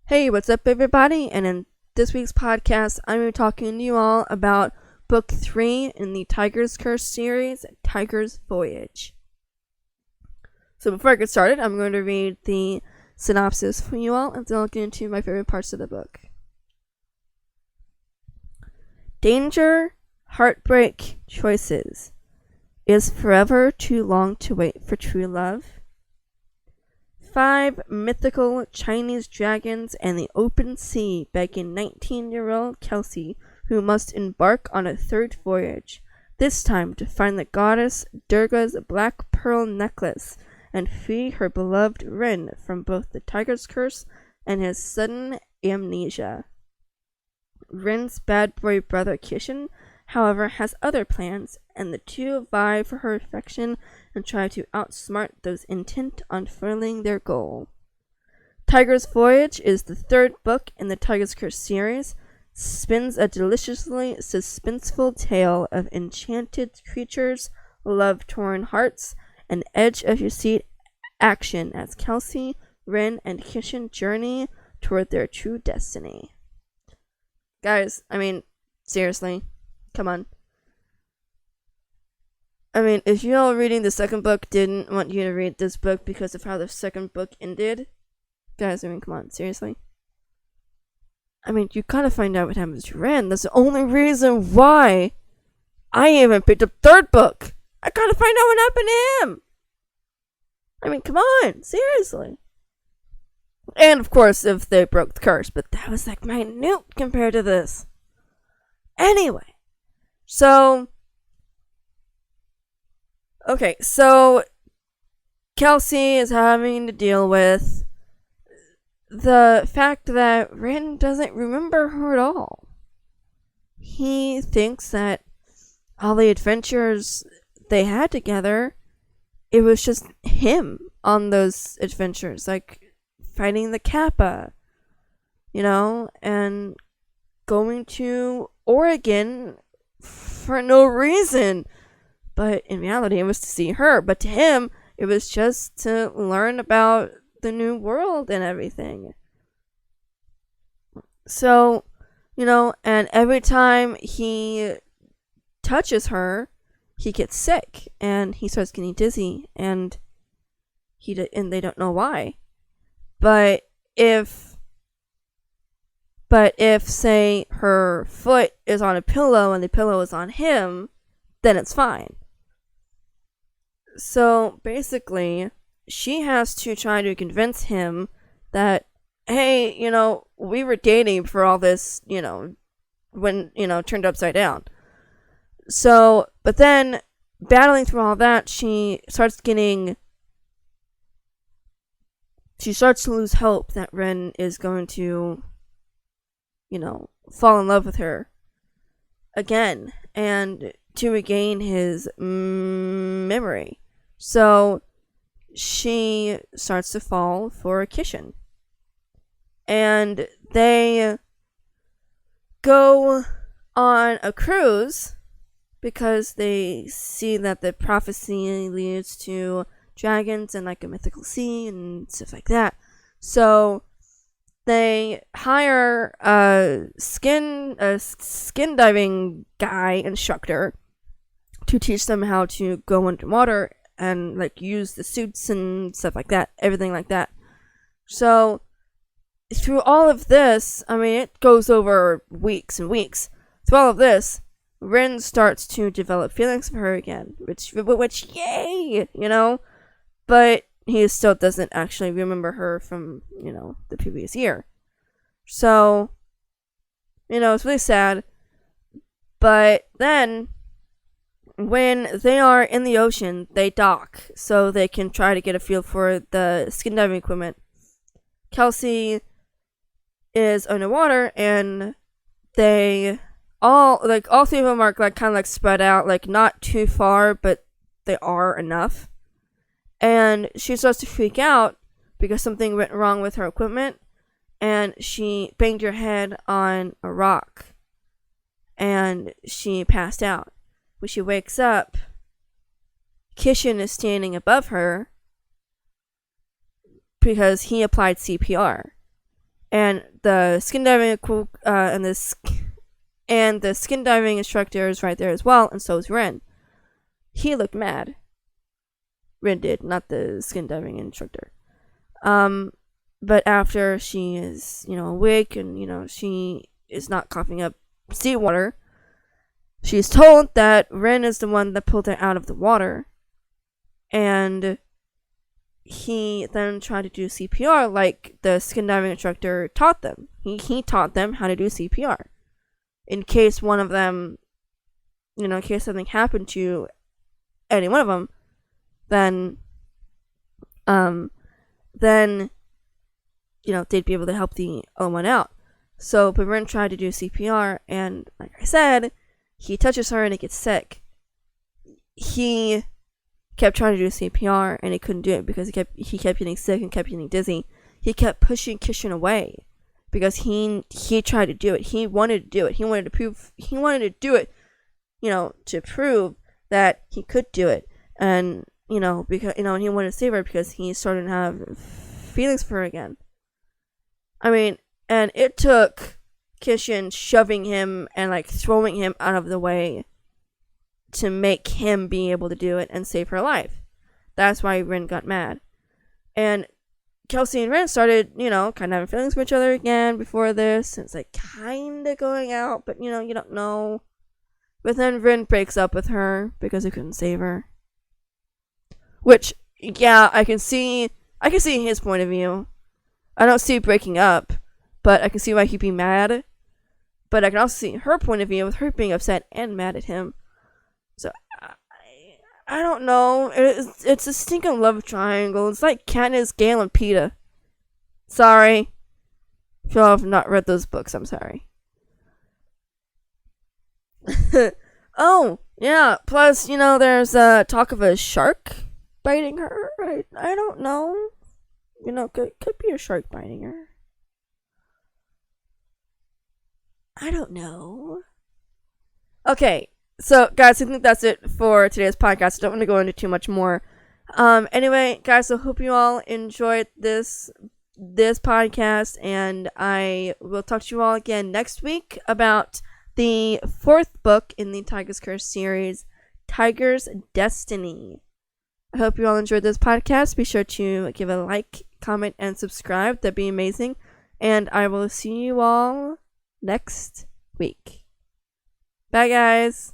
Hey, what's up, everybody? And in this week's podcast, I'm going to be talking to you all about Book 3 in the Tiger's Curse series, Tiger's Voyage. So before I get started, I'm going to read the synopsis for you all, and then I'll get into my favorite parts of the book. Danger, heartbreak, choices. Is forever too long to wait for true love? 5 mythical Chinese dragons and the open sea beckon 19-year-old Kelsey, who must embark on a third voyage, this time to find the goddess Durga's black pearl necklace and free her beloved Ren from both the tiger's curse and his sudden amnesia. Ren's bad boy brother Kishin, however, has other plans, and the two vie for her affection and try to outsmart those intent on furthering their goal. Tiger's Voyage is the third book in the Tiger's Curse series, spins a deliciously suspenseful tale of enchanted creatures, love-torn hearts, and edge-of-your-seat action as Kelsey, Ren, and Kishin journey toward their true destiny. Guys, seriously, come on. If you all reading the second book didn't want you to read this book because of how the second book ended, guys, come on, seriously. You gotta find out what happens to Ren. That's the only reason why I even picked up third book. I gotta find out what happened to him. Come on, seriously. And of course, if they broke the curse, but that was like minute compared to this. Anyway, so Kelsey is having to deal with the fact that Ren doesn't remember her at all. He thinks that all the adventures they had together, it was just him on those adventures, like fighting the Kappa, and going to Oregon for no reason. But in reality, it was to see her. But to him, it was just to learn about the new world and everything. So, and every time he touches her, he gets sick and he starts getting dizzy, and they don't know why. But if say her foot is on a pillow and the pillow is on him, then it's fine. So basically, she has to try to convince him that, hey, we were dating for all this, when, turned upside down. So, but then, battling through all that, she starts to lose hope that Ren is going to, fall in love with her again, and to regain his memory. So she starts to fall for Kishin. And they go on a cruise because they see that the prophecy leads to dragons and like a mythical sea and stuff like that. So they hire a skin diving guy instructor to teach them how to go underwater and like use the suits and stuff like that, everything like that. So through all of this, it goes over weeks and weeks. Through all of this, Ren starts to develop feelings for her again, which yay, but he still doesn't actually remember her from, the previous year. So, it's really sad. But then, when they are in the ocean, they dock so they can try to get a feel for the skin diving equipment. Kelsey is underwater, and they all three of them are kind of spread out, not too far, but they are enough. And she starts to freak out because something went wrong with her equipment, and she banged her head on a rock, and she passed out. When she wakes up, Kishin is standing above her because he applied CPR. and the skin diving and the skin diving instructor is right there as well, and so is Ren. He looked mad. Ren did, not the skin diving instructor. But after she is, awake and, she is not coughing up seawater, she's told that Ren is the one that pulled her out of the water. And he then tried to do CPR like the skin diving instructor taught them. He taught them how to do CPR. In case one of them, in case something happened to any one of them, then they'd be able to help the other one out. So, but Ren tried to do CPR, and like I said, he touches her and it gets sick. He kept trying to do CPR and he couldn't do it because he kept getting sick and kept getting dizzy. He kept pushing Kishin away because he tried to do it. He wanted to do it. He wanted to do it, to prove that he could do it. And, because, and he wanted to save her because he started to have feelings for her again. I mean, and it took Kishin shoving him and like throwing him out of the way to make him be able to do it and save her life. That's why Ren got mad. And Kelsey and Ren started, kind of having feelings for each other again before this. And it's like kind of going out, but you don't know. But then Ren breaks up with her because he couldn't save her. Which, yeah, I can see his point of view. I don't see breaking up, but I can see why he'd be mad. But I can also see her point of view with her being upset and mad at him. So, I don't know. It's a stinking love triangle. It's like Katniss, Gale, and Peeta. Sorry. If y'all have not read those books, I'm sorry. Oh, yeah. Plus, there's talk of a shark biting her. I don't know. Could be a shark biting her. I don't know. Okay, so guys, I think that's it for today's podcast. I don't want to go into too much more. Anyway, guys, I hope you all enjoyed this podcast, and I will talk to you all again next week about the 4th book in the Tiger's Curse series, Tiger's Destiny. I hope you all enjoyed this podcast. Be sure to give a like, comment, and subscribe. That'd be amazing. And I will see you all next week. Bye, guys.